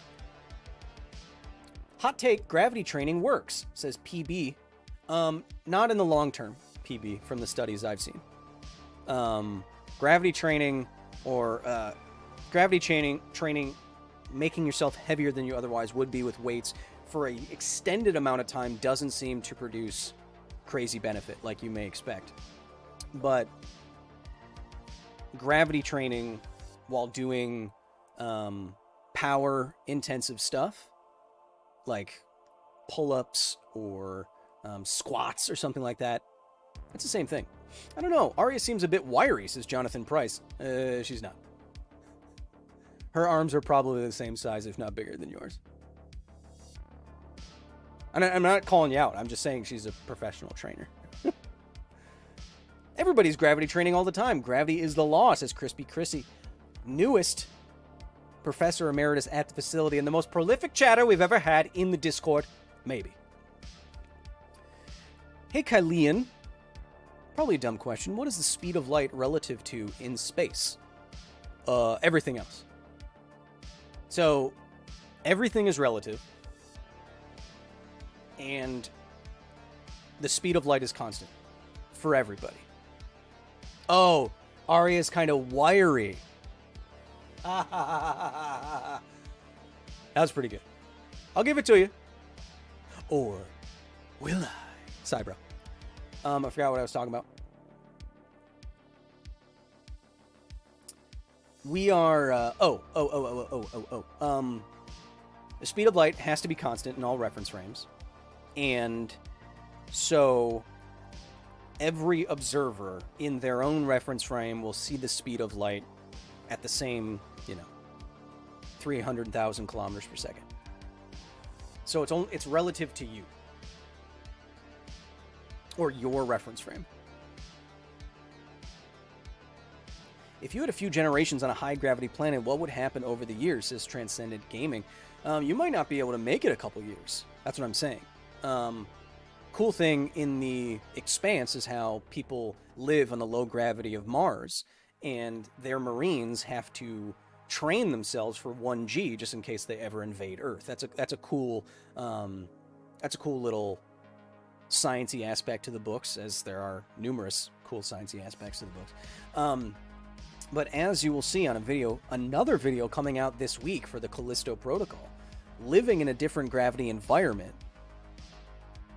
Hot take, gravity training works, says PB. Not in the long term, PB, from the studies I've seen. Gravity training or gravity training, making yourself heavier than you otherwise would be with weights for an extended amount of time doesn't seem to produce crazy benefit like you may expect. But gravity training while doing power intensive stuff like pull-ups or squats or something like that, it's the same thing. I don't know. Arya seems a bit wiry, says Jonathan Price. She's not. Her arms are probably the same size, if not bigger than yours. And I'm not calling you out. I'm just saying she's a professional trainer. Everybody's gravity training all the time. Gravity is the law, says Crispy Chrissy. Newest professor emeritus at the facility and the most prolific chatter we've ever had in the Discord. Maybe. Hey, Kylian. Probably a dumb question. What is the speed of light relative to in space? Everything else. So, everything is relative. And the speed of light is constant for everybody. Oh, Arya's kind of wiry. That was pretty good. I'll give it to you. Or will I? Cybro. I forgot what I was talking about. We are, the speed of light has to be constant in all reference frames. And so every observer in their own reference frame will see the speed of light at the same, 300,000 kilometers per second. So it's relative to you. Or your reference frame. If you had a few generations on a high-gravity planet, what would happen over the years, says Transcendent Gaming? You might not be able to make it a couple years. That's what I'm saying. Cool thing in the Expanse is how people live on the low gravity of Mars, and their Marines have to train themselves for 1G just in case they ever invade Earth. That's a cool little sciencey aspect to the books, as there are numerous cool sciencey aspects to the books. But as you will see on another video coming out this week for the Callisto Protocol, living in a different gravity environment,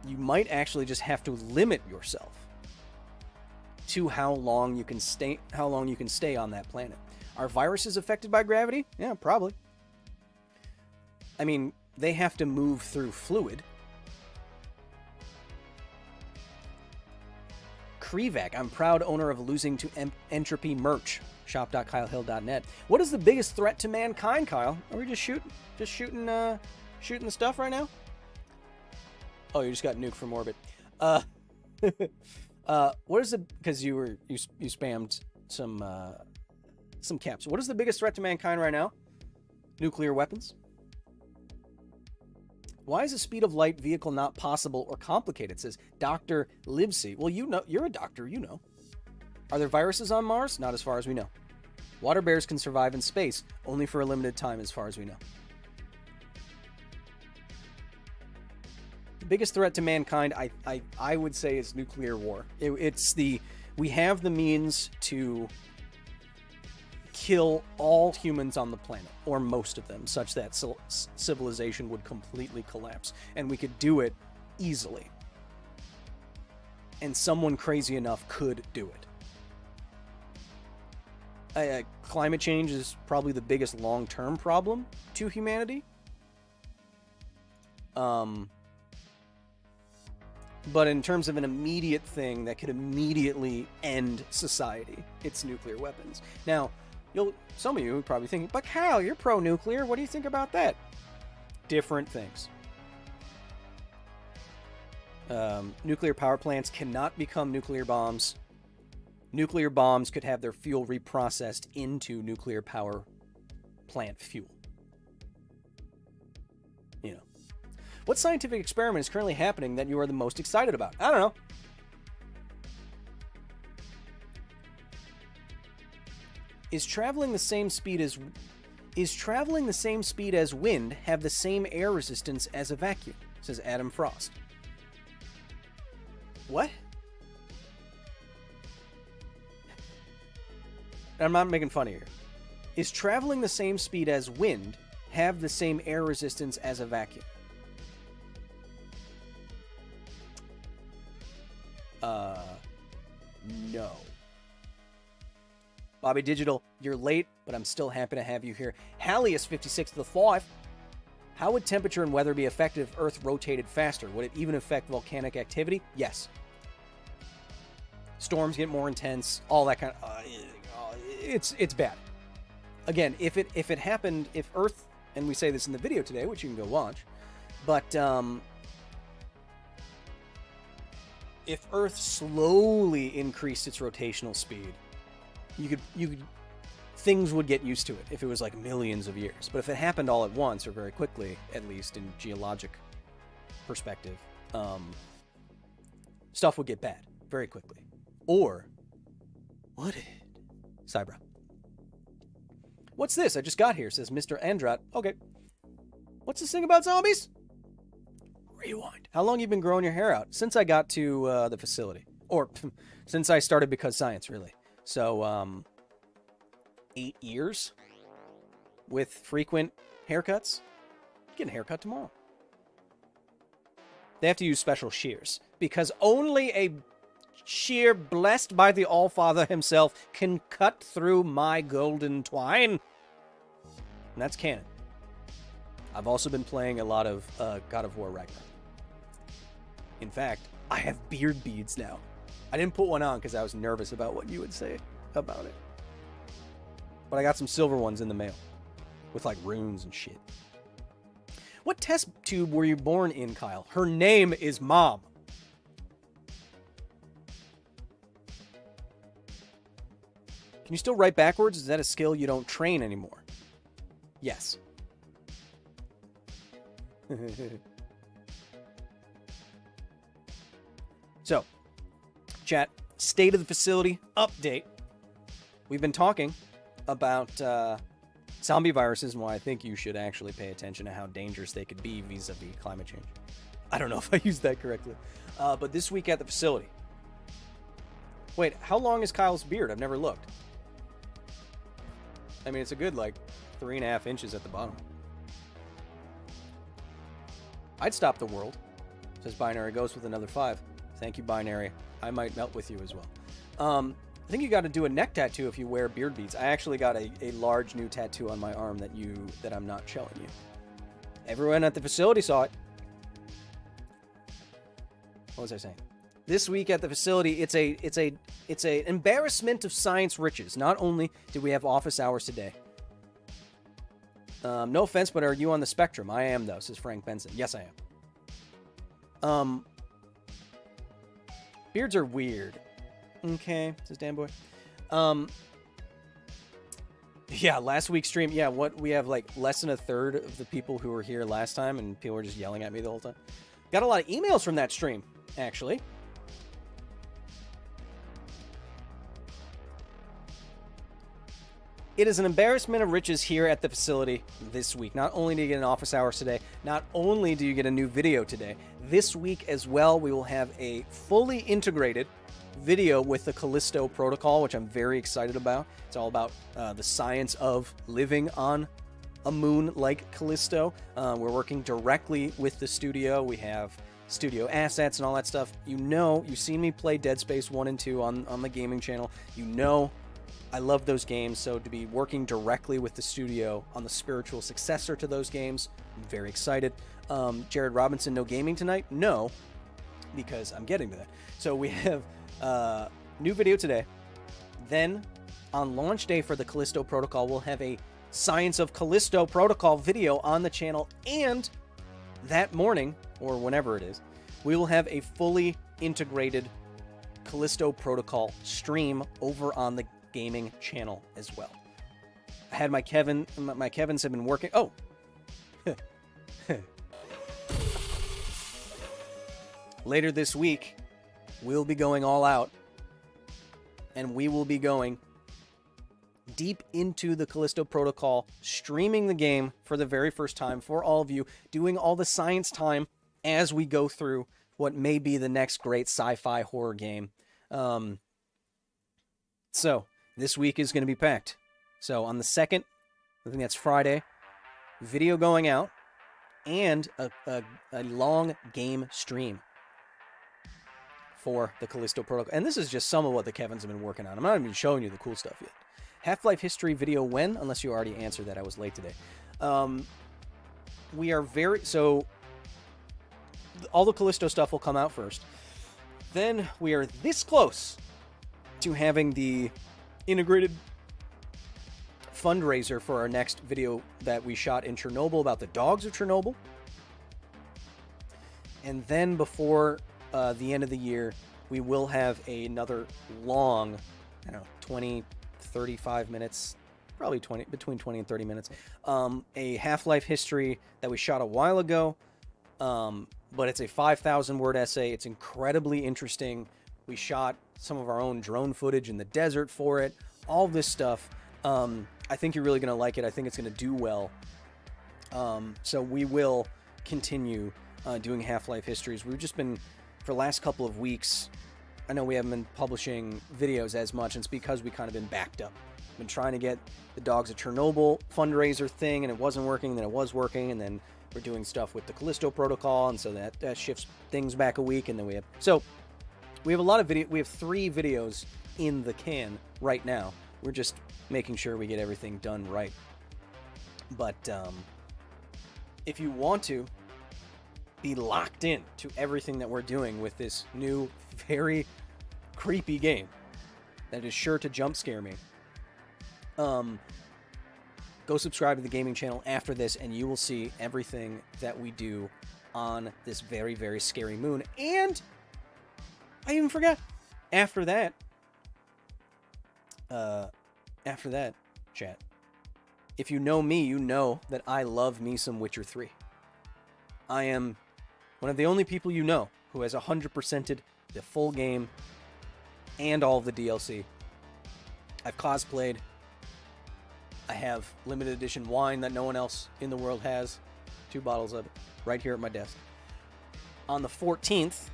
you might actually just have to limit yourself to how long you can stay on that planet. Are viruses affected by gravity? Yeah, probably. I mean, they have to move through fluid. Krivak, I'm proud owner of Losing to Entropy merch. Shop.kylehill.net. What is the biggest threat to mankind, Kyle? Are we just shooting the stuff right now? Oh, you just got nuked from orbit. What is it? Because you spammed some caps. What is the biggest threat to mankind right now? Nuclear weapons. Why is the speed of light vehicle not possible or complicated? Says Dr. Livesey. Well, you know, you're a doctor, you know. Are there viruses on Mars? Not as far as we know. Water bears can survive in space, only for a limited time as far as we know. The biggest threat to mankind, I would say, is nuclear war. We have the means to kill all humans on the planet, or most of them, such that civilization would completely collapse. And we could do it easily. And someone crazy enough could do it. Climate change is probably the biggest long-term problem to humanity. But in terms of an immediate thing that could immediately end society, it's nuclear weapons. Now, some of you are probably thinking, but Karl, you're pro-nuclear. What do you think about that? Different things. Nuclear power plants cannot become nuclear bombs. Nuclear bombs could have their fuel reprocessed into nuclear power plant fuel. You know. What scientific experiment is currently happening that you are the most excited about? I don't know. Is traveling the same speed as wind have the same air resistance as a vacuum? Says Adam Frost. What? I'm not making fun of you. Is traveling the same speed as wind have the same air resistance as a vacuum? No. Bobby Digital, you're late, but I'm still happy to have you here. Hallius56 to the 5. How would temperature and weather be affected if Earth rotated faster? Would it even affect volcanic activity? Yes. Storms get more intense, all that kind of... it's bad. Again, if it happened, if Earth, and we say this in the video today, which you can go watch, but if Earth slowly increased its rotational speed, you could things would get used to it if it was like millions of years. But if it happened all at once, or very quickly, at least in geologic perspective, stuff would get bad very quickly. Or would it? Cybra. What's this? I just got here, says Mr. Andrat. Okay. What's this thing about zombies? Rewind. How long you been growing your hair out? Since I got to the facility. Or since I started Because Science, really. So, 8 years with frequent haircuts. Get a haircut tomorrow. They have to use special shears because only a shear blessed by the All-Father himself can cut through my golden twine. And that's canon. I've also been playing a lot of God of War Ragnarok. In fact, I have beard beads now. I didn't put one on because I was nervous about what you would say about it. But I got some silver ones in the mail with like runes and shit. What test tube were you born in, Kyle? Her name is Mom. Can you still write backwards? Is that a skill you don't train anymore? Yes. So, chat, state of the facility update. We've been talking about zombie viruses and why I think you should actually pay attention to how dangerous they could be vis-a-vis climate change. I don't know if I used that correctly. But this week at the facility. Wait, how long is Kyle's beard? I've never looked. I mean, it's a good, 3.5 inches at the bottom. I'd stop the world, says Binary Ghost with another 5. Thank you, Binary. I might melt with you as well. I think you got to do a neck tattoo if you wear beard beads. I actually got a large new tattoo on my arm that I'm not showing you. Everyone at the facility saw it. What was I saying? This week at the facility, it's a embarrassment of science riches. Not only did we have office hours today. No offense, but are you on the spectrum? I am, though, says Frank Benson. Yes, I am. Beards are weird. Okay, says Dan Boy. Yeah, last week's stream. Yeah, what we have like less than a third of the people who were here last time, and people were just yelling at me the whole time. Got a lot of emails from that stream, actually. It is an embarrassment of riches here at the facility this week. Not only do you get an office hours today, not only do you get a new video today, this week as well, we will have a fully integrated video with the Callisto protocol, which I'm very excited about. It's all about the science of living on a moon like Callisto. We're working directly with the studio. We have studio assets and all that stuff. You know, you've seen me play Dead Space 1 and 2 on the gaming channel. You know I love those games, so to be working directly with the studio on the spiritual successor to those games, I'm very excited. Jared Robinson, no gaming tonight? No, because I'm getting to that. So we have new video today. Then on launch day for the Callisto Protocol, we'll have a Science of Callisto Protocol video on the channel, and that morning, or whenever it is, we will have a fully integrated Callisto Protocol stream over on the gaming channel as well. I had my Kevins have been working. Oh, later this week, we'll be going all out, and we will be going deep into the Callisto Protocol, streaming the game for the very first time for all of you, doing all the science time as we go through what may be the next great sci-fi horror game. So this week is going to be packed. So on the 2nd, I think that's Friday, video going out, and a long game stream for the Callisto Protocol. And this is just some of what the Kevins have been working on. I'm not even showing you the cool stuff yet. Half-Life history video when? Unless you already answered that. I was late today. We are very... So, all the Callisto stuff will come out first. Then we are this close to having the integrated fundraiser for our next video that we shot in Chernobyl about the dogs of Chernobyl. And then before the end of the year, we will have another long, 20, 35 minutes, probably between 20 and 30 minutes, a Half-Life history that we shot a while ago, but it's a 5,000 word essay. It's incredibly interesting. We shot some of our own drone footage in the desert for it, all this stuff. I think you're really going to like it. I think it's going to do well. So we will continue doing Half-Life histories. We've just been, for the last couple of weeks, I know we haven't been publishing videos as much, and it's because we kind of been backed up. Been trying to get the Dogs of Chernobyl fundraiser thing, and it wasn't working, then it was working, and then we're doing stuff with the Callisto Protocol, and so that shifts things back a week, and then we have... So, we have a lot of we have 3 videos in the can right now. We're just making sure we get everything done right. But, if you want to be locked in to everything that we're doing with this new, very creepy game that is sure to jump scare me, go subscribe to the gaming channel after this, and you will see everything that we do on this very, very scary moon. And I even forgot. After that, chat, if you know me, you know that I love me some Witcher 3. I am one of the only people you know who has 100%ed the full game and all of the DLC. I've cosplayed. I have limited edition wine that no one else in the world has. 2 bottles of it right here at my desk. On the 14th,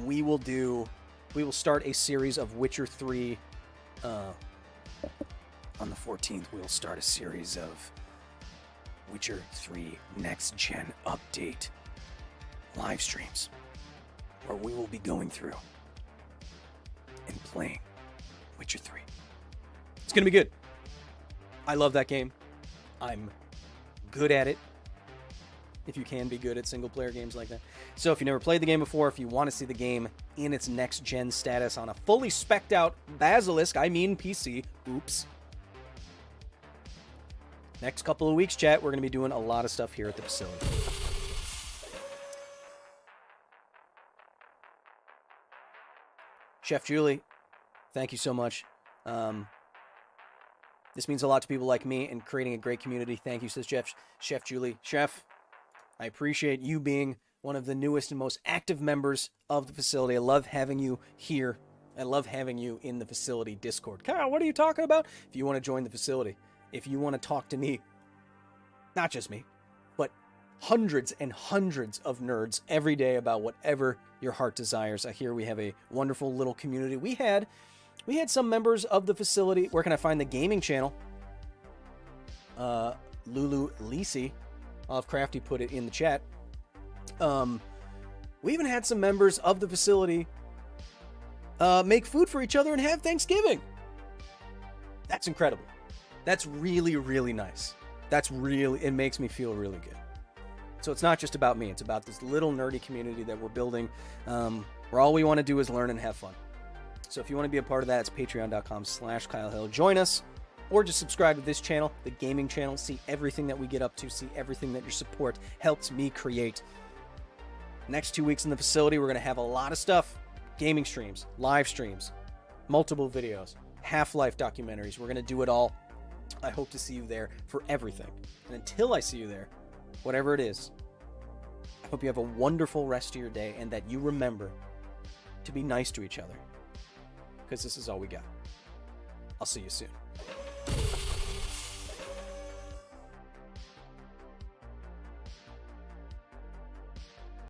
we will start a series of Witcher 3. On the 14th, we'll start a series of Witcher 3 Next Gen Update live streams, where we will be going through and playing Witcher 3. It's going to be good. I love that game. I'm good at it. If you can be good at single-player games like that. So if you never played the game before, if you want to see the game in its next-gen status on a fully spec'd out Basilisk, I mean PC, oops. Next couple of weeks, chat, we're going to be doing a lot of stuff here at the facility. Chef Julie, thank you so much. This means a lot to people like me and creating a great community. Thank you, says Chef Julie. Chef, I appreciate you being one of the newest and most active members of the facility. I love having you here. I love having you in the facility Discord. Kyle, what are you talking about? If you want to join the facility, if you want to talk to me, not just me, but hundreds and hundreds of nerds every day about whatever your heart desires. I hear we have a wonderful little community. We had some members of the facility. Where can I find the gaming channel? Lulu Lisi of Crafty put it in the chat. We even had some members of the facility make food for each other and have Thanksgiving. That's incredible. That's really, really nice. It makes me feel really good. So it's not just about me. It's about this little nerdy community that we're building, where all we want to do is learn and have fun. So if you want to be a part of that, it's patreon.com/Kyle Hill. Join us, or just subscribe to this channel, the gaming channel. See everything that we get up to. See everything that your support helps me create. Next 2 weeks in the facility, we're going to have a lot of stuff. Gaming streams, live streams, multiple videos, Half-Life documentaries. We're going to do it all. I hope to see you there for everything. And until I see you there, whatever it is, I hope you have a wonderful rest of your day and that you remember to be nice to each other. Because this is all we got. I'll see you soon.